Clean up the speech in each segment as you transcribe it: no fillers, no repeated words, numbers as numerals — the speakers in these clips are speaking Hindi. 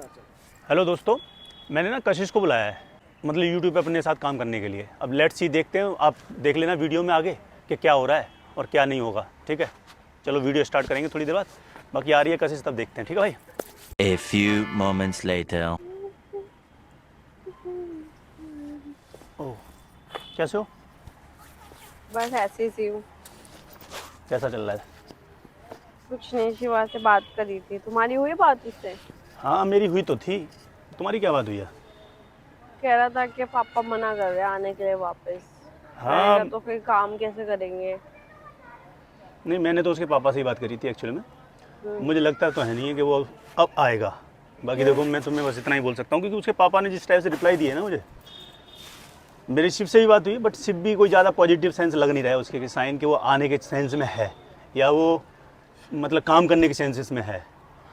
हेलो दोस्तों, मैंने ना कशिश को बुलाया है, मतलब यूट्यूब पे अपने साथ काम करने के लिए। अब लेट्स सी, देखते हैं, आप देख लेना वीडियो में आगे कि क्या हो रहा है और क्या नहीं होगा। ठीक है, चलो वीडियो स्टार्ट करेंगे थोड़ी देर बाद। बाकी आ रही है कशिश, तब देखते हैं। ठीक है भाई। A few moments later. ओह, कैसे हो? बस ऐसे ही सी हूँ। कैसा चल रहा है? कुछ नहीं, शिवा से बात करी थी। तुम्हारी हुई बात उससे? हाँ, मेरी हुई तो थी। तुम्हारी क्या बात हुई है? कह रहा था कि पापा मना कर रहे हैं आने के लिए वापस। हाँ, मैंने कहा तो फिर काम कैसे करेंगे? नहीं, मैंने तो उसके पापा से ही बात करी थी एक्चुअली में। हम्म। मुझे लगता तो है नहीं है कि वो अब आएगा। बाकी देखो, मैं तुम्हें बस इतना ही बोल सकता हूँ क्योंकि उसके पापा ने जिस टाइप से रिप्लाई दिया है ना मुझे, मेरी शिव से भी बात हुई, बट शिव भी कोई ज़्यादा पॉजिटिव सेंस लग नहीं रहा है उसके कि साइन कि वो आने के सेंस में है या वो मतलब काम करने के सेंसेस में है।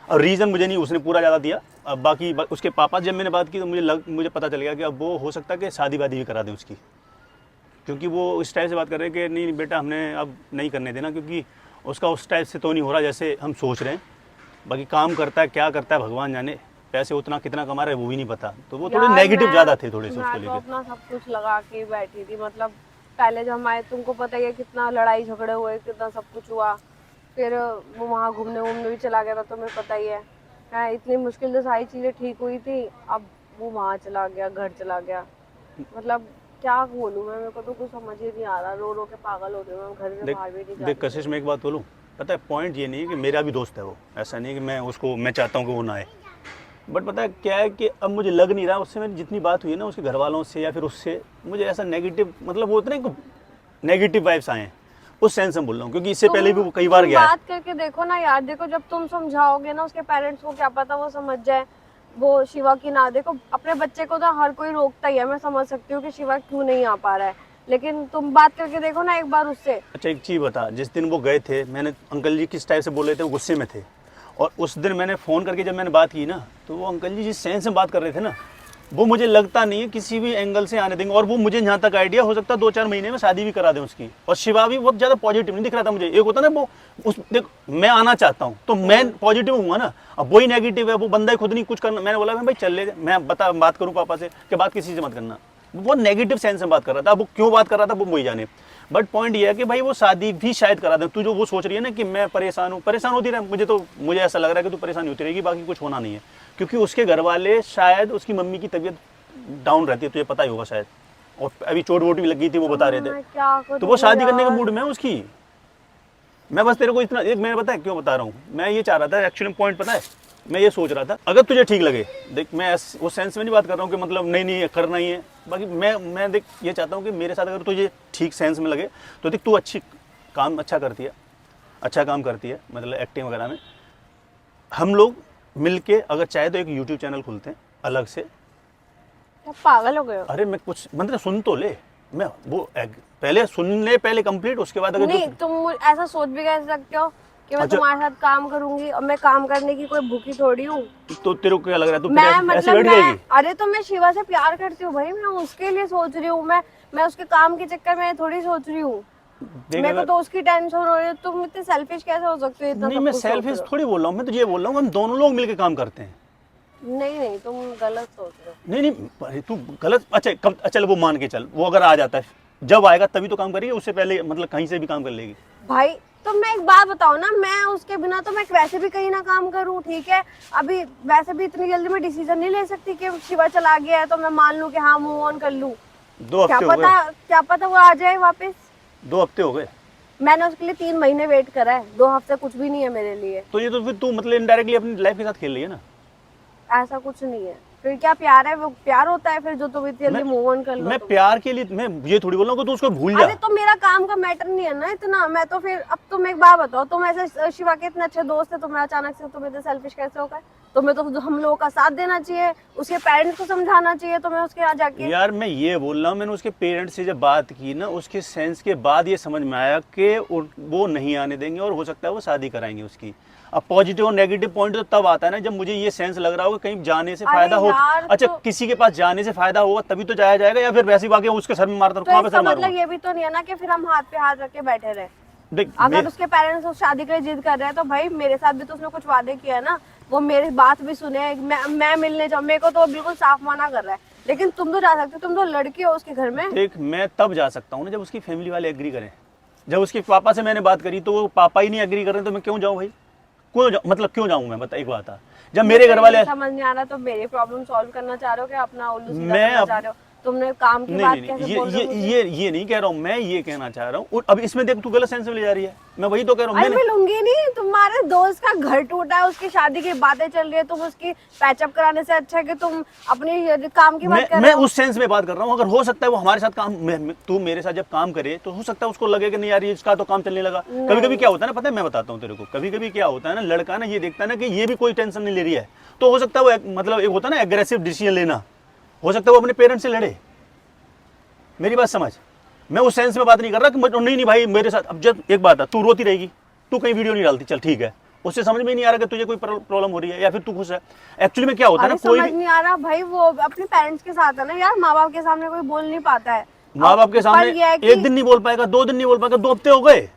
और रीज़न मुझे नहीं उसने पूरा ज़्यादा दिया। अब बाकी उसके पापा जब मैंने बात की तो मुझे पता चल गया कि अब वो हो सकता है कि शादी वादी भी करा दें उसकी, क्योंकि वो इस टाइप से बात कर रहे हैं कि नहीं बेटा, हमने अब नहीं करने देना, क्योंकि उसका उस टाइप से तो नहीं हो रहा जैसे हम सोच रहे हैं। बाकी काम करता है, क्या करता है भगवान जाने, पैसे उतना कितना कमा रहा है वो भी नहीं पता। तो वो थोड़े यार नेगेटिव ज़्यादा थे थोड़े से उसको मैं तो लेके। अपना सब कुछ लगा के ही बैठी थी। मतलब पहले जब हम आए, तुमको पता ही है कितना लड़ाई झगड़े हुए, कितना सब कुछ हुआ। फिर वो वहाँ घूमने वूमने भी चला गया था, तुम्हें पता ही है। इतनी मुश्किल से सारी चीजें ठीक हुई थी, अब वो वहाँ चला गया, घर चला गया। मतलब क्या बोलूं मैं, मेरे को तो कुछ समझ ही नहीं आ रहा। रो रो के पागल हो गई मैं, घर से देख बाहर भी नहीं जा देख रही कशिश, मैं एक बात बोलूँ, पता है पॉइंट ये नहीं है कि मेरा भी दोस्त है वो, ऐसा नहीं है कि मैं चाहता हूँ कि वो ना आए। बट पता है क्या है कि अब मुझे लग नहीं रहा, उससे मेरी जितनी बात हुई है ना उसके घर वालों से या फिर उससे, मुझे ऐसा नेगेटिव, मतलब वो इतने नेगेटिव वाइब्स आए हैं, उस सेंस में बोल रहा हूँ, क्योंकि इससे पहले भी वो कई बार तुम गया है। बात करके देखो ना यार। देखो, जब तुम समझाओगे ना उसके पेरेंट्स को, क्या पता वो समझ जाए। वो शिवा की ना, देखो अपने बच्चे को तो हर कोई रोकता ही है। मैं समझ सकती हूँ कि शिवा क्यों नहीं आ पा रहा है, लेकिन तुम बात करके देखो ना एक बार उससे। अच्छा एक चीज़ बता, जिस दिन वो गए थे, मैंने अंकल जी किस टाइप से बोल रहे थे, वो गुस्से में थे। और उस दिन मैंने फ़ोन करके जब मैंने बात की ना, तो वो अंकल जी जिस सेंस में बात कर रहे थे ना, वो मुझे लगता नहीं है किसी भी एंगल से आने देंगे। और वो मुझे जहाँ तक आइडिया, हो सकता है 2-4 महीने में शादी भी करा दें उसकी। और शिवा भी बहुत ज़्यादा पॉजिटिव नहीं दिख रहा था मुझे। एक होता ना वो उस देख, मैं आना चाहता हूँ तो मैं पॉजिटिव हूँ ना, अब वही नेगेटिव है। वो बंदा ही खुद नहीं कुछ करना। मैंने बोला भाई चल ले, मैं बात करूँ पापा से कि बात किसी से मत करना। वो नेगेटिव सेंस में बात कर रहा था। अब वो क्यों बात कर रहा था वो वही जाने। बट पॉइंट ये है कि भाई वो शादी भी शायद करा दे। तू जो वो सोच रही है ना कि मैं परेशान हूँ, परेशान होती रहे, मुझे ऐसा लग रहा है कि तू परेशान होती रहेगी, बाकी कुछ होना नहीं है। क्योंकि उसके घर वाले, शायद उसकी मम्मी की तबीयत डाउन रहती है, तुझे पता ही होगा शायद, और अभी चोट वोट भी लगी थी वो बता रहे थे। मैं क्या तो वो करूँ शादी करने के यार। मूड में है उसकी। मैं बस तेरे को इतना एक, मैंने पता है क्यों बता रहा हूँ, मैं ये चाह रहा था एक्चुअली, पॉइंट पता है, मैं ये सोच रहा था अगर तुझे ठीक लगे, देख मैं उस सेंस में नहीं बात कर रहा हूँ कि मतलब नहीं नहीं करना ही है। बाकी मैं देख ये चाहता हूँ कि मेरे साथ अगर तुझे ठीक सेंस में लगे तो देख, तू अच्छा करती है, अच्छा काम करती है, मतलब एक्टिंग वगैरह में। हम लोग मिलके अगर चाहे तो एक यूट्यूब चैनल खुलते हैं अलग से। क्या पागल हो गए हो? अरे मैं कुछ मतलब सुन तो ले, मैं वो पहले सुन ले, पहले कंप्लीट, उसके बाद अगर जो। नहीं, तुम ऐसा सोच भी कैसे सकते हो कि मैं अच्छा, तुम्हारे साथ काम करूंगी? और मैं काम करने की कोई भूखी थोड़ी हूँ। तो तेरे को क्या लग रहा है, तू फिर मैं ऐसे मतलब बैठ मैं जाएगी? अरे तो मैं शिवा से प्यार करती हूँ भाई, मैं उसके लिए सोच रही हूँ। मैं उसके काम के चक्कर में थोड़ी सोच रही हूँ। देख मेरे को अगर, तो उसकी टेंशन हो रही है। तुम इतने सेल्फिश कैसे हो सकते हो, इतना नहीं सब मैं कुछ सोच रहे सेल्फिश हो? थोड़ी बोल रहा हूँ, मैं तुझे ये बोल रहा हूँ हम दोनों लोग मिलके काम करते हैं। नहीं नहीं, तुम गलत सोच रहे हो। नहीं नहीं, अरे तू गलत, अच्छा कब, चल वो मान के चल, वो अगर आ जाता है, जब आएगा तभी तो काम करेगी, उससे पहले मतलब कहीं से भी काम कर लेगी। भाई तो मैं एक बात बताओ ना, मैं उसके बिना तो मैं वैसे भी कहीं ना काम करूँ, ठीक है। अभी वैसे भी इतनी जल्दी मैं डिसीजन नहीं ले सकती कि शिवा चला गया है तो मैं मान लूँ कि हाँ मूव ऑन कर लूँ। 2 हफ्ते हो गए, क्या पता वो आ जाए वापस। 2 हफ्ते हो गए। मैंने उसके लिए 3 महीने वेट करा है, 2 हफ्ते कुछ भी नहीं है मेरे लिए। तो ये तो फिर तू मतलब इनडायरेक्टली अपनी लाइफ के साथ खेल रही है ना। ऐसा कुछ नहीं है। फिर क्या प्यार है? वो प्यार होता है फिर जो तुम इतनी मैं जल्दी मूव ऑन कर लो मैं तुम? प्यार के लिए, मैं ये थोड़ी बोल रहा हूँ कि तू उसको भूल जा। अरे तो मेरा काम का मैटर नहीं है ना इतना। मैं तो फिर, अब तुम एक बात बताओ, तुम ऐसे शिवा के इतने अच्छे दोस्त है, तुम्हें अचानक से तुम इतने सेल्फिश कैसे हो गए? तुम्हें तो हम लोगों का साथ देना चाहिए, उसके पेरेंट्स को समझाना चाहिए तुम्हें उसके यहाँ जाके। यार मैं ये बोल रहा हूँ, मैंने उसके पेरेंट्स से जब बात की ना, उसके सेंस के बाद ये समझ में आया कि वो नहीं आने देंगे और हो सकता है वो शादी कराएंगे उसकी। अब पॉजिटिव और नेगेटिव पॉइंट तो तब आता है ना जब मुझे ये सेंस लग रहा होगा कहीं जाने से फायदा हो। यार अच्छा, तो किसी के पास जाने से फायदा होगा तभी तो जाया जाएगा, या फिर वैसे ही वाकई उसके सर में मारता, कहाँ पे इसका सर मतलब मारूंगा? ये भी तो नहीं है ना कि फिर हम हाथ पे हाथ रख के बैठे रहे। देख अगर उसके पेरेंट्स उस शादी के लिए जिद कर रहे हैं तो भाई मेरे साथ भी तो उसने कुछ वादे किया है ना वो मेरी बात भी सुने, मैं मिलने जाऊँ, मेरे को तो बिल्कुल साफ मना कर रहा है। लेकिन तुम तो जा सकते हो, तुम तो लड़की हो उसके घर में। देख मैं तब जा सकता हूँ ना जब उसकी फैमिली वाले एग्री करें। जब उसके पापा से मैंने बात करी तो वो पापा ही नहीं एग्री कर रहे, तो मैं क्यों जाऊँ भाई? क्यों जाऊँ, मतलब क्यों जाऊँ मैं? बता एक बात है, जब मेरे घर वाले समझ नहीं आ रहा, तो मेरी प्रॉब्लम सॉल्व करना चाह रहे हो कि अपना उल्लू सीधा मैं करना चाह रहे हो? तुमने काम की बात कैसे बोल रहे हो मुझे? ये नहीं कह रहा हूँ, मैं ये कहना चाह रहा हूँ। अब इसमें देख तू गलत सेंस में ले जा रही है, मैं वही तो कह रहा हूँ। अरे मैं लूंगी नहीं, तुम्हारे दोस्त का घर टूटा है, उसकी शादी की बातें चल रही है, तुम उसकी पैचअप कराने से अच्छा है कि तुम अपनी काम की बात कर मैं रहे हो। उस सेंस में बात कर रहा हूँ, अगर हो सकता है वो हमारे साथ काम तू मेरे साथ जब काम करे तो हो सकता है उसको लगे कि नहीं यार इसका तो काम चलने लगा। कभी कभी क्या होता है ना, पता है, मैं बताता हूँ तेरे को, कभी कभी क्या होता है ना, लड़का ना ये देखता है ना कि ये भी कोई टेंशन नहीं ले रही है, तो हो सकता है वो मतलब एक होता है ना एग्रेसिव डिसीजन लेना, हो सकता है वो अपने पेरेंट्स से लड़े। मेरी बात समझ, मैं उस सेंस में बात नहीं कर रहा कि नहीं भाई मेरे साथ। अब जब एक बात है, तू रोती रहेगी, तू कहीं वीडियो नहीं डालती, चल ठीक है, उससे समझ में नहीं आ रहा कि तुझे कोई प्रॉब्लम हो रही है या फिर तू खुश है। एक्चुअली में क्या होता है ना, कोई समझ नहीं आ रहा भाई, वो अपने पेरेंट्स के साथ है ना यार, माँ बाप के सामने कोई बोल नहीं पाता है। माँ बाप के सामने ये है कि एक दिन नहीं बोल पाएगा, 2 दिन नहीं बोल पाएगा, 2 हफ्ते हो गए।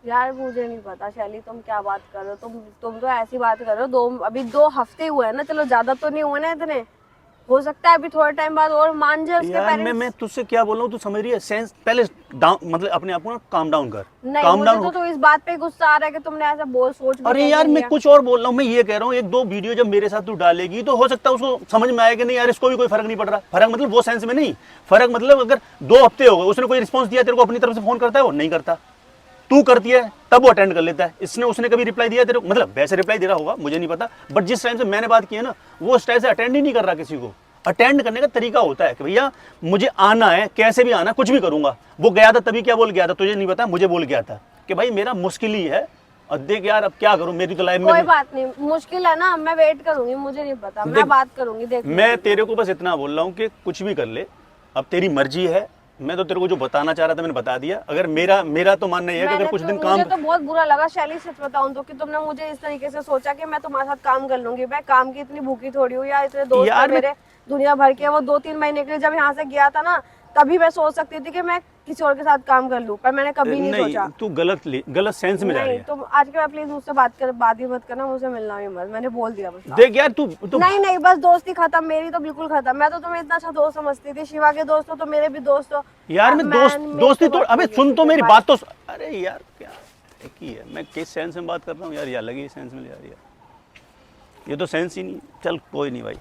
यार मुझे नहीं पता शैली, तुम क्या बात कर रहे हो? तुम तो ऐसी बात कर रहे हो, अभी 2 हफ्ते हुए हैं ना, चलो ज्यादा तो नहीं हुए ना इतने, हो सकता है अभी थोड़े टाइम बाद और मान जाए उसके यार पेरेंट्स। मैं तुझसे क्या बोल रहा हूँ, तू समझ रही है सेंस? पहले डाउन, मतलब अपने आप को ना काम डाउन कर, नहीं, काम मुझे डाउन। तो इस बात पे गुस्सा आ रहा है कि तुमने ऐसा सोच भी अरे कैसे यार मैं लिया? कुछ और बोल रहा हूँ, मैं ये कह रहा हूँ 1-2 वीडियो जब मेरे साथ तू डालेगी तो हो सकता है उसको समझ में आएगा नहीं यार इसको भी कोई फर्क नहीं पड़ रहा। फर्क मतलब वो सेंस में नहीं, फर्क मतलब अगर 2 हफ्ते हो गए उसने कोई रिस्पॉन्स दिया तेरे को, अपनी तरफ से फोन करता है वो नहीं करता, तू करती है तब वो अटेंड कर लेता है। इसने उसने कभी रिप्लाई दिया तेरे को? मतलब वैसे रिप्लाई दे रहा होगा मुझे नहीं पता, बट जिस टाइम से मैंने बात की है ना वो उस टाइम से अटेंड ही नहीं कर रहा किसी को। अटेंड करने का तरीका होता है कि भैया मुझे आना है, कैसे भी आना, कुछ भी करूंगा। वो गया था तभी क्या बोल गया था तुझे नहीं पता, मुझे बोल गया था कि भाई मेरा मुश्किल ही है और देख यार अब क्या करूं, मेरी तो लाइफ में कोई बात नहीं, मुश्किल है ना, मैं वेट करूंगी, मुझे नहीं पता, मैं बात करूंगी। देख मैं तेरे को बस इतना बोल रहा हूँ कि कुछ भी कर ले, अब तेरी मर्जी है। मैं तो तेरे को जो बताना चाह रहा था मैंने बता दिया। अगर मेरा तो मानना है कि अगर कुछ दिन काम, मुझे तो बहुत बुरा लगा शैली, सच बताऊं तो, कि तुमने मुझे इस तरीके से सोचा कि मैं तुम्हारे साथ काम कर लूंगी। मैं काम की इतनी भूखी थोड़ी हूँ, या इतने दोस्त यार मेरे दुनिया भर के। वो 2-3 महीने के लिए जब यहाँ से गया था ना, तभी मैं सोच सकती थी कि मैं किसी और के साथ काम कर लूं, पर मैंने कभी नहीं सोचा। तू गलत सेंस में जा रही नहीं, है। तुम आज के बाद प्लीज मुझसे बात ही मत करना, मुझसे मिलना भी मत, मैंने बोल दिया बस। देख यार तू नहीं, बस दोस्ती खत्म, मेरी तो बिल्कुल खत्म। मैं तो तुम्हें इतना अच्छा दोस्त समझती थी, शिवा के दोस्त हो तो मेरे भी दोस्त हो यार। मैं दोस्ती तो, अबे सुन तो मेरी बात तो। अरे यार क्या एक ही है, मैं किस सेंस में बात कर रहा हूँ यार, ये अलग ही सेंस में ले जा रही है, ये तो सेंस ही नहीं। चल कोई नहीं भाई।